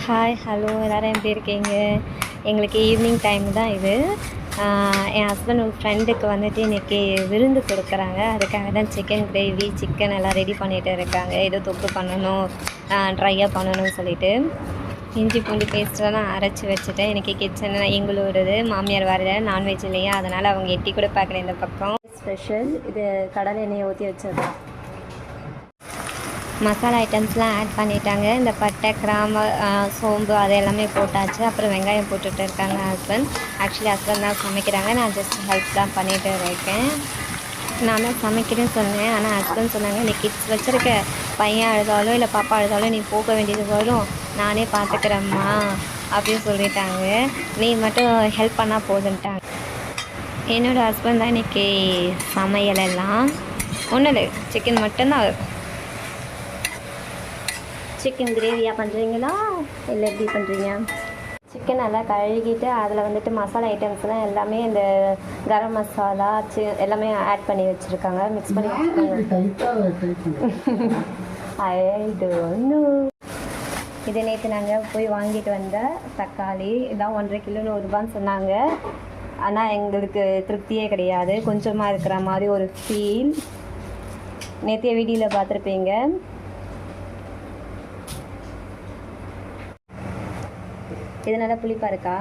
Hi hello எல்லோரும் எப்படி இருக்கீங்க? எங்களுக்கு ஈவினிங் டைம் தான் இது. என் ஹஸ்பண்ட் ஒரு ஃப்ரெண்டுக்கு வந்துட்டு இன்றைக்கி விருந்து கொடுக்குறாங்க. அதுக்காக தான் சிக்கன் கிரேவி சிக்கன் எல்லாம் ரெடி பண்ணிகிட்டு இருக்காங்க. ஏதோ தொக்கு பண்ணணும், ட்ரையாக பண்ணணும்னு சொல்லிட்டு இஞ்சி பூண்டு பேஸ்ட்டெல்லாம் அரைச்சி வச்சுட்டேன். இன்றைக்கி கிச்சன் எங்களோடது. மாமியார் வரல, நான்வெஜ் இல்லையா, அதனால் அவங்க எட்டி கூட பார்க்குறேன். இந்த பக்கம் ஸ்பெஷல் இது கடலை எண்ணெயை ஊற்றி வச்சது. மசாலா ஐட்டம்ஸ்லாம் ஆட் பண்ணிட்டாங்க. இந்த பட்டை, கிராம்பு, சோம்பு அது எல்லாமே போட்டாச்சு. அப்புறம் வெங்காயம் போட்டுட்டு இருக்காங்க ஹஸ்பண்ட். ஆக்சுவலி ஹஸ்பண்ட் தான் சமைக்கிறாங்க, நான் ஜஸ்ட் ஹெல்ப் தான் பண்ணிகிட்டு இருக்கேன். நான் தான் சமைக்கிறேன்னு சொன்னேன். ஆனால் ஹஸ்பண்ட் சொன்னாங்க, நீ கிட்ஸ் வச்சுருக்க, பையன் அழுதாலும் இல்லை பாப்பா அழுதாலும் நீ போக வேண்டியது வரும், நானே பார்த்துக்கிறேம்மா அப்படின்னு சொல்லிட்டாங்க. நீ மட்டும் ஹெல்ப் பண்ணால் போதுன்ட்டாங்க. என்னோடய ஹஸ்பண்ட் தான் இன்றைக்கி சமையலெல்லாம் ஒன்றும் இல்லை, சிக்கன் மட்டும்தான். சிக்கன் கிரேவியாக பண்ணுறீங்களா இல்லை எப்படி பண்ணுறீங்க? சிக்கன் நல்லா கழுகிட்டு அதில் வந்துட்டு மசாலா ஐட்டம்ஸ்லாம் எல்லாமே இந்த கரம் மசாலா எல்லாமே ஆட் பண்ணி வச்சுருக்காங்க, மிக்ஸ் பண்ணி வச்சுருக்காங்க. இது நேற்று நாங்கள் போய் வாங்கிட்டு வந்த தக்காளி இதான் 1.5 கிலோ 100 ரூபான்னு சொன்னாங்க. ஆனால் எங்களுக்கு திருப்தியே கிடையாது, கொஞ்சமாக இருக்கிற மாதிரி ஒரு ஃபீல். நேற்றைய வீடியோவில் பார்த்துருப்பீங்க. இது நல்லா புளிப்பாக இருக்கா?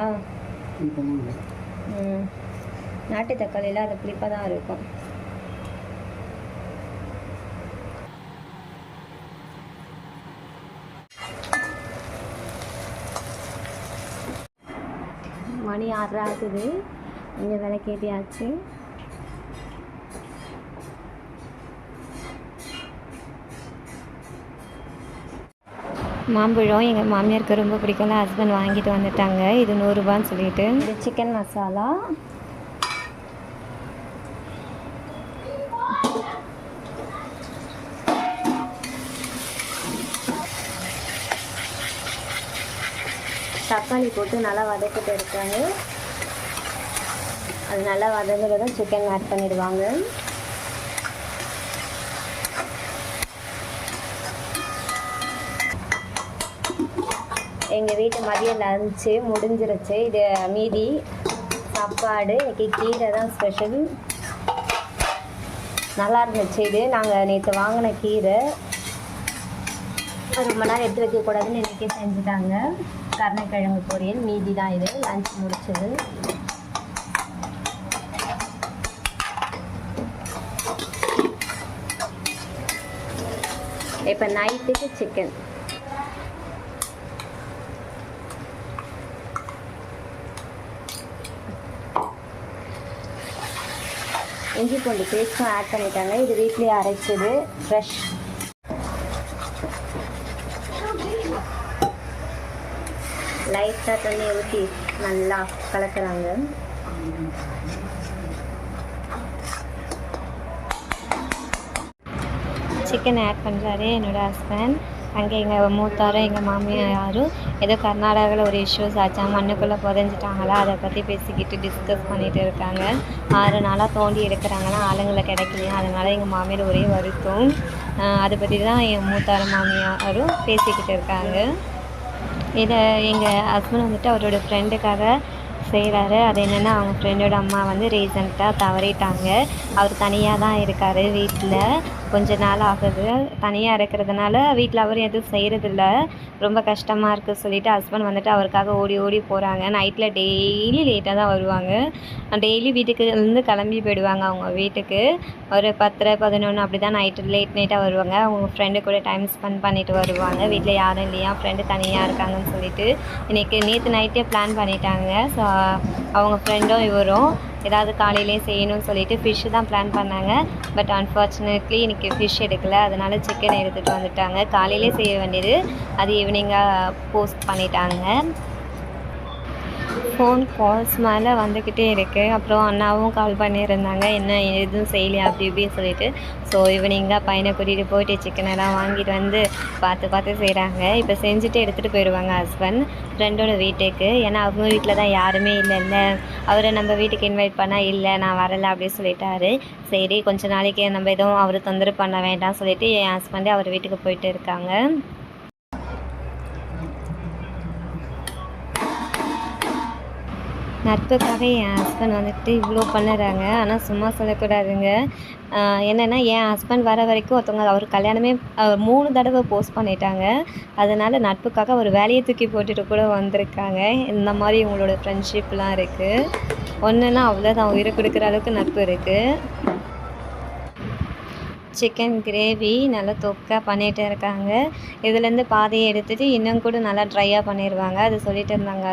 நாட்டு தக்காளியில் அது புளிப்பாக தான் இருக்கும். மணி 6 ஆகுது. இங்கே விளக்கேற்றியாச்சு. மாம்பழம் எங்கள் மாமியாருக்கு ரொம்ப பிடிக்கும். ஹஸ்பண்ட் வாங்கிட்டு வந்துட்டாங்க. இது 100 ரூபான்னு சொல்லிட்டு. இது சிக்கன் மசாலா, தக்காளி போட்டு நல்லா வதக்கிட்டு இருக்காங்க. அது நல்லா வதங்குறதும் சிக்கன் ஆட் பண்ணிடுவாங்க. எங்கள் வீட்டு மதிய லஞ்சு முடிஞ்சிருச்சு. இது மீதி சாப்பாடு. இன்றைக்கி கீரை தான் ஸ்பெஷல். நல்லா இருந்துச்சு. இது நாங்கள் நேற்று வாங்கின கீரை, ரொம்ப நேரம் எடுத்து வைக்கக்கூடாதுன்னு இன்றைக்கி செஞ்சுட்டாங்க. கருணைக்கிழங்கு பொரியல் மீதி தான். இது லஞ்ச் முடிச்சது. இப்போ நைட்டுக்கு சிக்கன். இஞ்சி பூண்டு பேஸ்ட்டும் ஆட் பண்ணிட்டாங்க. இது வீட்லேயே அரைச்சது, ஃப்ரெஷ். லைட்டாக தண்ணி ஊற்றி நல்லா கலக்கிறாங்க. சிக்கன் ஆட் பண்ணுறாரு என்னோடய ஹஸ்பண்ட். அங்கே எங்கள் மூத்தாரும் எங்கள் மாமியாரும் ஏதோ கர்நாடகாவில் ஒரு இஷ்யூஸ் ஆச்சா, மண்ணுக்குள்ளே புதைஞ்சிட்டாங்களா, அதை பற்றி பேசிக்கிட்டு டிஸ்கஸ் பண்ணிகிட்டு இருக்காங்க. 6 நாளாக தோண்டி எடுக்கிறாங்கன்னா ஆளுங்களை கிடைக்கலையா, அதனால் எங்கள் மாமியார் ஒரே வருத்தம். அதை பற்றி தான் என் மூத்தாரும் மாமியாரும் பேசிக்கிட்டு இருக்காங்க. இதை எங்கள் ஹஸ்பண்ட் வந்துட்டு அவரோட ஃப்ரெண்டுக்காக செய்கிறாரு. அது என்னென்னா, அவங்க ஃப்ரெண்டோட அம்மா வந்து ரீசெண்டாக தவறிட்டாங்க. அவர் தனியாக தான் இருக்கார் வீட்டில். கொஞ்ச நாள் ஆகுது. தனியாக இருக்கிறதுனால வீட்டில் அவர் எதுவும் செய்கிறதில்ல. ரொம்ப கஷ்டமாக இருக்குது சொல்லிவிட்டு ஹஸ்பண்ட் வந்துட்டு அவருக்காக ஓடி ஓடி போகிறாங்க. நைட்டில் டெய்லி லேட்டாக தான் வருவாங்க. டெய்லி வீட்டுக்கு இருந்து கிளம்பி போயிடுவாங்க அவங்க வீட்டுக்கு. ஒரு 10, 11 அப்படி தான் லேட் நைட்டாக வருவாங்க. அவங்க ஃப்ரெண்டு கூட டைம் ஸ்பெண்ட் பண்ணிவிட்டு வருவாங்க. வீட்டில் யாரும் இல்லையா, ஃப்ரெண்டு தனியாக இருக்காங்கன்னு சொல்லிட்டு நேற்று நைட்டே பிளான் பண்ணிட்டாங்க. ஸோ அவங்க ஃப்ரெண்டும் இவரும் ஏதாவது காலையிலே செய்யணும்னு சொல்லிட்டு ஃபிஷ்ஷு தான் பிளான் பண்ணாங்க. பட் அன்ஃபார்ச்சுனேட்லி இன்றைக்கி ஃபிஷ் எடுக்கலை. அதனால் சிக்கன் எடுத்துகிட்டு வந்துட்டாங்க. காலையிலே செய்ய வேண்டியது அது ஈவினிங்காக போஸ்ட் பண்ணிட்டாங்க. ஃபோன் கால்ஸ் மேலே வந்துக்கிட்டே இருக்குது. அப்புறம் அண்ணாவும் கால் பண்ணியிருந்தாங்க, என்ன எதுவும் செய்யலையா அப்படி இப்படின்னு சொல்லிட்டு. ஸோ ஈவினிங்காக பையனை கூட்டிகிட்டு போயிட்டு சிக்கனெல்லாம் வாங்கிட்டு வந்து பார்த்து செய்கிறாங்க. இப்போ செஞ்சுட்டு எடுத்துகிட்டு போயிடுவாங்க ஹஸ்பண்ட் ஃப்ரெண்டோட வீட்டுக்கு. ஏன்னா அவங்க வீட்டில் தான் யாருமே இல்லைல்ல. அவரை நம்ம வீட்டுக்கு இன்வைட் பண்ணால் இல்லை நான் வரலை அப்படின்னு சொல்லிட்டாரு. சரி கொஞ்ச நாளைக்கு நம்ம எதுவும் அவர் தொந்தரவு பண்ண வேண்டாம் சொல்லிட்டு என் ஹஸ்பண்டே அவர் வீட்டுக்கு போயிட்டு இருக்காங்க. நட்புக்காக என் ஹஸ்பண்ட் வந்துட்டு இவ்வளோ பண்ணுறாங்க. ஆனால் சும்மா சொல்லக்கூடாதுங்க. என்னென்னா என் ஹஸ்பண்ட் வர வரைக்கும் ஒருத்தவங்க அவர் கல்யாணமே 3 தடவை போஸ்ட் பண்ணிட்டாங்க. அதனால் நட்புக்காக ஒரு வேலையை தூக்கி போட்டுட்டு கூட வந்திருக்காங்க. இந்த மாதிரி இவங்களோட ஃப்ரெண்ட்ஷிப்லாம் இருக்குது. ஒன்றுன்னா அவ்வளோதான், உயிரை கொடுக்குற அளவுக்கு நட்பு இருக்குது. சிக்கன் கிரேவி நல்லா தொக்கா பண்ணிகிட்டு இருக்காங்க. இதுலேருந்து பாதியை எடுத்துகிட்டு இன்னும் கூட நல்லா ட்ரையாக பண்ணிடுவாங்க. அது சொல்லிட்டு இருந்தாங்க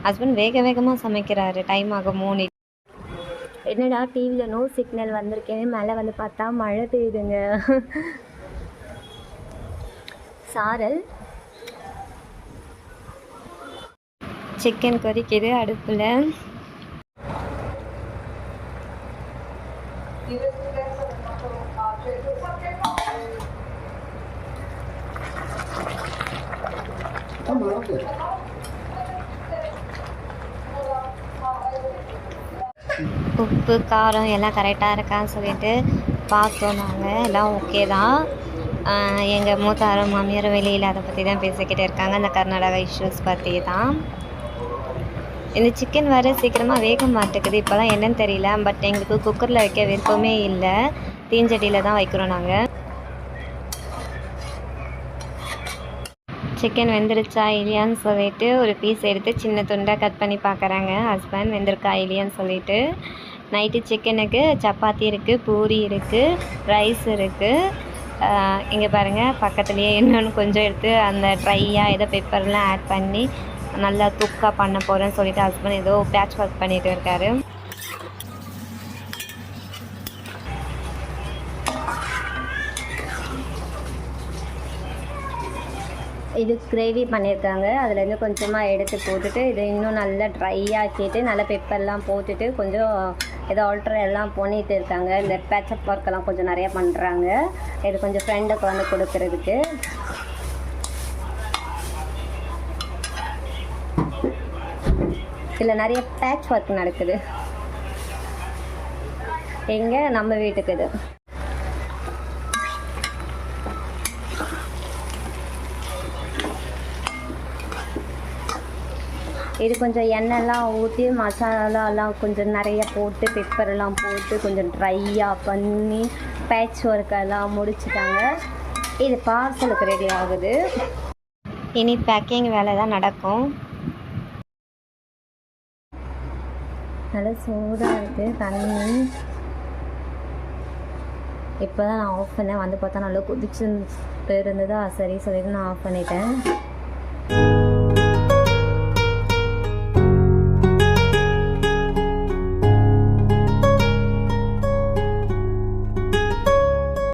ஹஸ்பண்ட் வேக வேகமாக சமைக்கிறாரு, டைம் ஆகுமோன்னு. என்னடா டிவியில் நோ சிக்னல் வந்திருக்கேன், மேலே வந்து பார்த்தா மழை பெய்யுதுங்க. சாரல் சிக்கன் கொதிக்குது அடுப்பில். உப்பு காரம் எல்லாம் கரெக்டாக இருக்கான்னு சொல்லிட்டு பார்த்தோம். நாங்கள் எல்லாம் ஓகே தான். எங்கள் மூத்தாரும் மாமியாரும் வெளியில் அதை பற்றி தான் பேசிக்கிட்டே இருக்காங்க, அந்த கர்நாடகா இஷ்யூஸ் பற்றி தான். இந்த சிக்கன் வர சீக்கிரமாக வேக மாட்டேங்குது, இப்போலாம் என்னன்னு தெரியல. பட் எங்களுக்கு குக்கரில் வைக்க விருப்பமே இல்லை, தீஞ்சட்டியில் தான் வைக்கிறோம் நாங்கள். சிக்கன் வெந்துருச்சா இல்லையான்னு சொல்லிட்டு ஒரு பீஸ் எடுத்து சின்ன துண்டாக கட் பண்ணி பார்க்குறாங்க ஹஸ்பண்ட், வெந்திருக்கா இல்லையான்னு சொல்லிட்டு. நைட்டு சிக்கனுக்கு சப்பாத்தி இருக்குது, பூரி இருக்குது, ரைஸ் இருக்குது. இங்கே பாருங்கள் பக்கத்துலேயே இன்னொன்று கொஞ்சம் எடுத்து அந்த ட்ரையாக ஏதோ பெப்பர்லாம் ஆட் பண்ணி நல்லா துக்காக பண்ண போகிறேன்னு சொல்லிட்டு ஹஸ்பண்ட் ஏதோ பேட்ச் ஒர்க் பண்ணிகிட்டு இருக்காரு. இது கிரேவி பண்ணியிருக்காங்க, அதுலேருந்து கொஞ்சமாக எடுத்து போட்டுட்டு இதை இன்னும் நல்லா ட்ரை ஆக்கிட்டு நல்லா பெப்பர்லாம் போட்டுட்டு கொஞ்சம் ஏதோ ஆல்ட்ரு எல்லாம் பண்ணிகிட்டு இருக்காங்க. இந்த பேட்சப் ஒர்க்கெல்லாம் கொஞ்சம் நிறையா பண்ணுறாங்க. இது கொஞ்சம் ஃப்ரெண்டுக்கு வந்து கொடுக்கறதுக்கு. இதில் நிறைய பேட்ச் ஒர்க் நடக்குது. எங்கே நம்ம வீட்டுக்கு இது கொஞ்சம் எண்ணெய்லாம் ஊற்றி மசாலாலாம் கொஞ்சம் நிறைய போட்டு பெப்பரெல்லாம் போட்டு கொஞ்சம் ட்ரையாக பண்ணி பேட்ச் ஒர்க்கெல்லாம் முடிச்சுட்டாங்க. இது பார்சலுக்கு ரெடி ஆகுது. இனி பேக்கிங் வேலை தான் நடக்கும். நல்லா சூடாக இருக்குது தண்ணி. இப்போ தான் நான் ஆஃப் பண்ணேன், வந்து பார்த்தா நல்லா கொதிச்சு இருந்ததா, சரி சொல்லிட்டு நான் ஆஃப் பண்ணிட்டேன்.